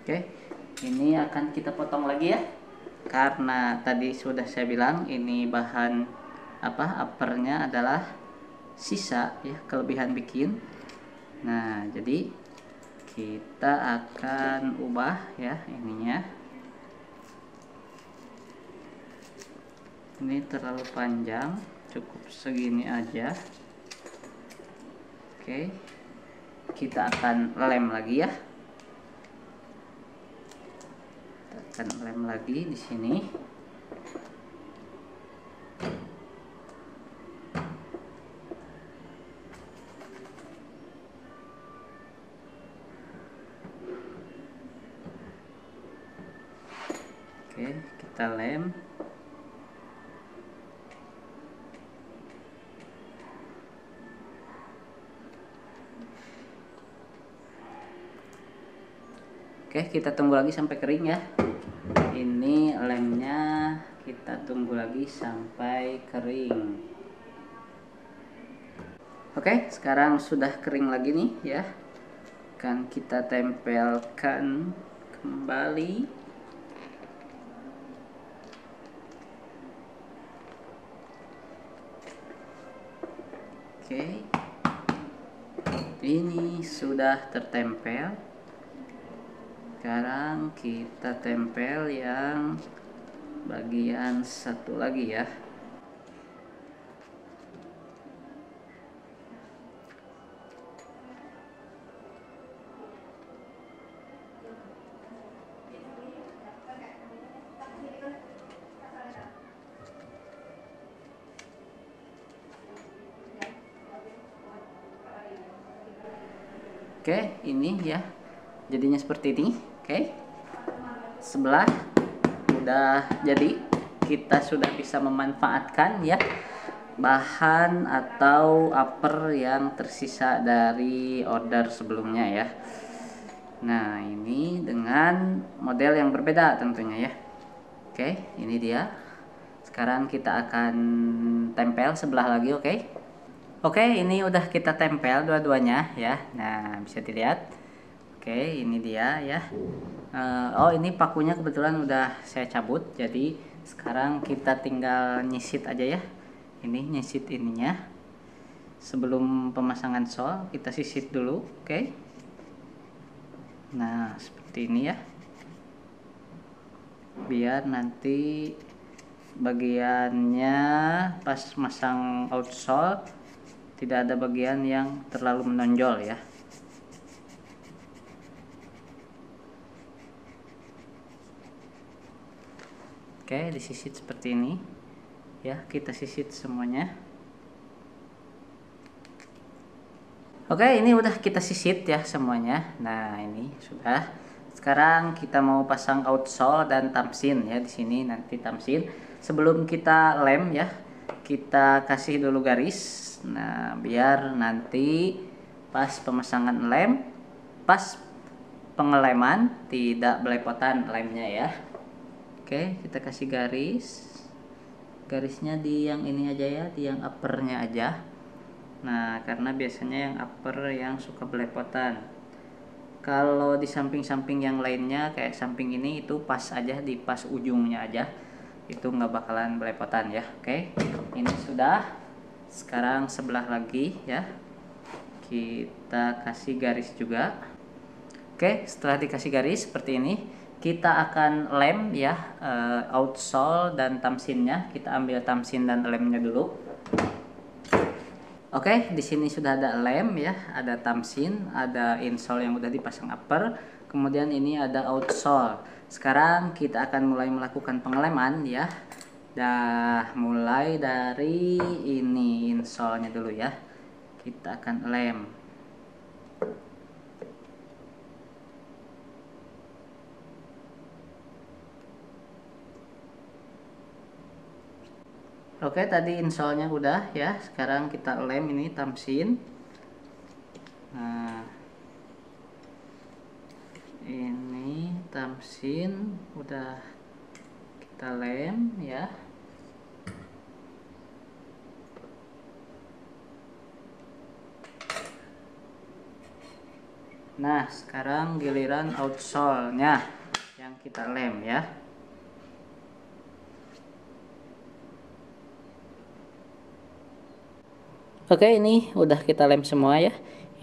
Oke, ini akan kita potong lagi ya. Karena tadi sudah saya bilang ini bahan uppernya adalah sisa ya, kelebihan bikin. Nah, jadi kita akan ubah ya ininya. Ini terlalu panjang, cukup segini aja. Oke, kita akan lem lagi ya. Kita akan lem lagi di sini. Oke, kita lem. Oke, kita tunggu lagi sampai kering ya. Ini lemnya kita tunggu lagi sampai kering. Oke, sekarang sudah kering lagi nih ya. Akan kita tempelkan kembali. Oke, ini sudah tertempel. Sekarang kita tempel yang bagian satu lagi ya. Oke, ini ya jadinya seperti ini. Oke, sebelah udah jadi. Kita sudah bisa memanfaatkan ya bahan atau upper yang tersisa dari order sebelumnya ya. Nah, ini dengan model yang berbeda tentunya ya. Oke, ini dia. Sekarang kita akan tempel sebelah lagi, oke? Oke, ini udah kita tempel dua-duanya ya. Nah, bisa dilihat. Oke, ini dia ya. Oh, ini pakunya kebetulan udah saya cabut. Jadi sekarang kita tinggal nyisit aja ya. Ini nyisit ininya. Sebelum pemasangan sol, kita sisit dulu, oke? Nah, seperti ini ya. Biar nanti bagiannya pas masang outsole tidak ada bagian yang terlalu menonjol ya. Oke, disisit seperti ini ya, kita sisit semuanya. Oke, ini udah kita sisit ya semuanya. Nah, ini sudah. Sekarang kita mau pasang outsole dan tamsin ya di sini nanti tamsin. Sebelum kita lem ya, kita kasih dulu garis. Nah, biar nanti pas pemasangan lem, pas pengeleman tidak belepotan lemnya ya. Oke, kita kasih garis. Garisnya di yang ini aja ya, di yang uppernya aja. Nah, karena biasanya yang upper yang suka belepotan. Kalau di samping-samping yang lainnya kayak samping ini itu pas aja, di pas ujungnya aja. Itu nggak bakalan belepotan ya. Oke, ini sudah. Sekarang sebelah lagi ya. Kita kasih garis juga. Oke, setelah dikasih garis seperti ini, kita akan lem ya outsole dan tamsinnya. Kita ambil tamsin dan lemnya dulu. Oke, di sini sudah ada lem ya, ada tamsin, ada insole yang udah dipasang upper, kemudian ini ada outsole. Sekarang kita akan mulai melakukan pengeleman ya. Dah mulai dari ini insole-nya dulu ya. Kita akan lem. Oke, tadi insole-nya udah ya. Sekarang kita lem ini tamsin. Nah, ini tamsin udah kita lem ya. Nah, sekarang giliran outsole-nya yang kita lem ya. Oke, ini udah kita lem semua ya.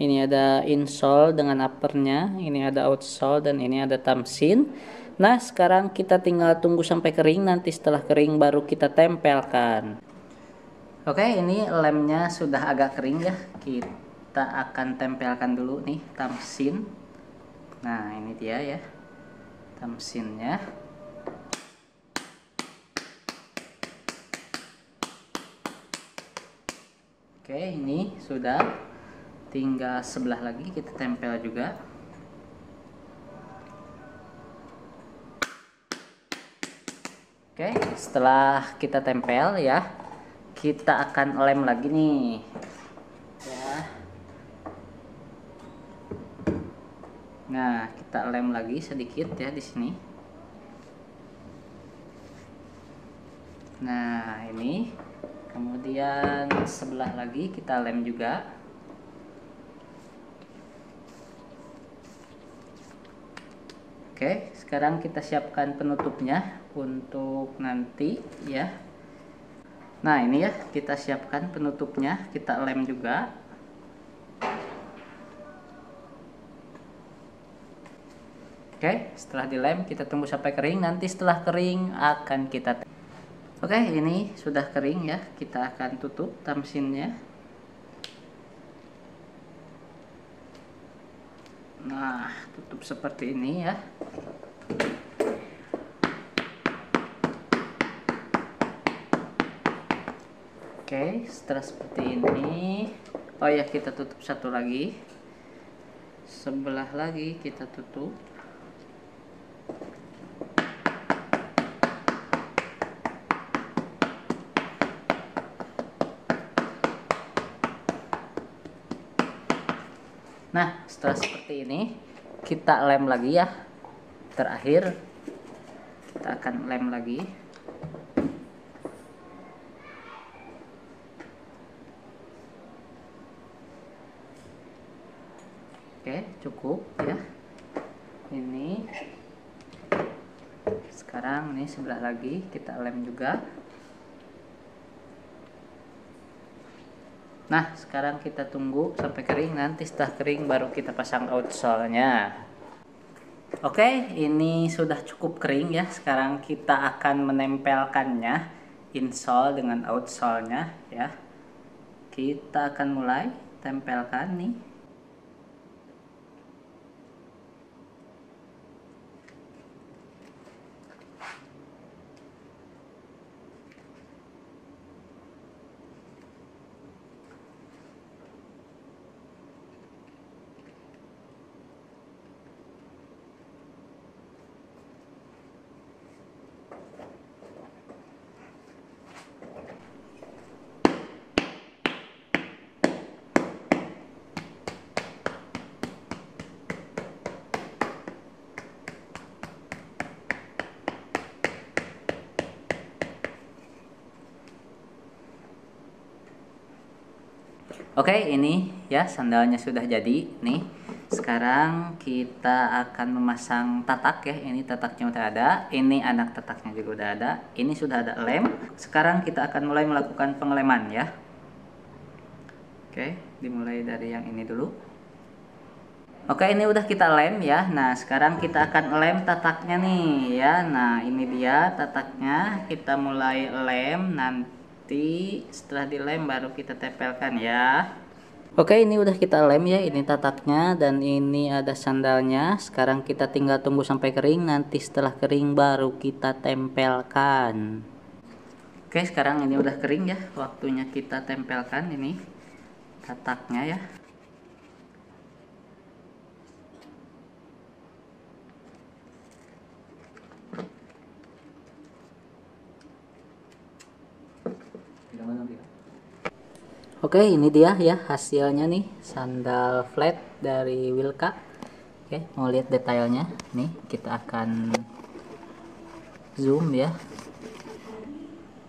Ini ada insole dengan uppernya, ini ada outsole, dan ini ada tamsin. Nah, sekarang kita tinggal tunggu sampai kering. Nanti setelah kering baru kita tempelkan. Oke, ini lemnya sudah agak kering ya. Kita akan tempelkan dulu nih tamsin. Nah, ini dia ya tamsinnya. Oke, ini sudah, tinggal sebelah lagi kita tempel juga. Oke, setelah kita tempel ya, kita akan lem lagi nih ya. Nah, kita lem lagi sedikit ya di sini. Nah, ini kemudian sebelah lagi kita lem juga. Oke, sekarang kita siapkan penutupnya untuk nanti ya. Nah, ini ya, kita siapkan penutupnya, kita lem juga. Oke, setelah dilem kita tunggu sampai kering. Nanti setelah kering akan kita Oke, ini sudah kering ya. Kita akan tutup tamsinnya. Nah, tutup seperti ini ya. Oke, setelah seperti ini, oh ya, kita tutup satu lagi. Sebelah lagi kita tutup. Nah, setelah seperti ini, kita lem lagi ya. Terakhir, kita akan lem lagi. Oke, cukup ya. Ini. Sekarang ini sebelah lagi, kita lem juga. Nah, sekarang kita tunggu sampai kering. Nanti setelah kering baru kita pasang outsole-nya. Oke, ini sudah cukup kering ya. Sekarang kita akan menempelkannya, insole dengan outsole-nya ya. Kita akan mulai tempelkan nih. Oke, ini ya sandalnya sudah jadi nih. Sekarang kita akan memasang tatak ya. Ini tataknya udah ada, ini anak tataknya juga udah ada. Ini sudah ada lem. Sekarang kita akan mulai melakukan pengeleman ya. Oke, dimulai dari yang ini dulu. Oke, ini udah kita lem ya. Nah, sekarang kita akan lem tataknya nih ya. Nah, ini dia tataknya. Kita mulai lem, nanti setelah dilem baru kita tempelkan ya. Oke, ini udah kita lem ya. Ini tataknya dan ini ada sandalnya. Sekarang kita tinggal tunggu sampai kering. Nanti setelah kering baru kita tempelkan. Oke, sekarang ini udah kering ya. Waktunya kita tempelkan ini tataknya ya. Oke, ini dia ya hasilnya nih, sandal flat dari Wilka. Oke, mau lihat detailnya nih, kita akan zoom ya.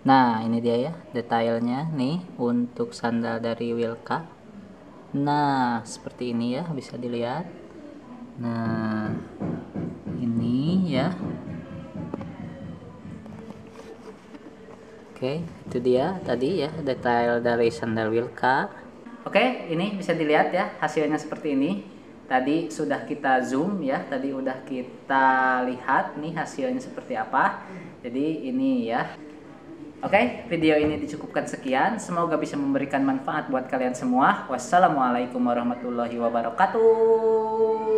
Nah, ini dia ya detailnya nih untuk sandal dari Wilka. Nah, seperti ini ya, bisa dilihat. Nah, ini ya. Oke, itu dia tadi ya detail dari sandal Wilka. Oke, ini bisa dilihat ya hasilnya seperti ini. Tadi sudah kita zoom ya, tadi udah kita lihat nih hasilnya seperti apa. Jadi ini ya. Oke, video ini dicukupkan sekian. Semoga bisa memberikan manfaat buat kalian semua. Wassalamualaikum warahmatullahi wabarakatuh.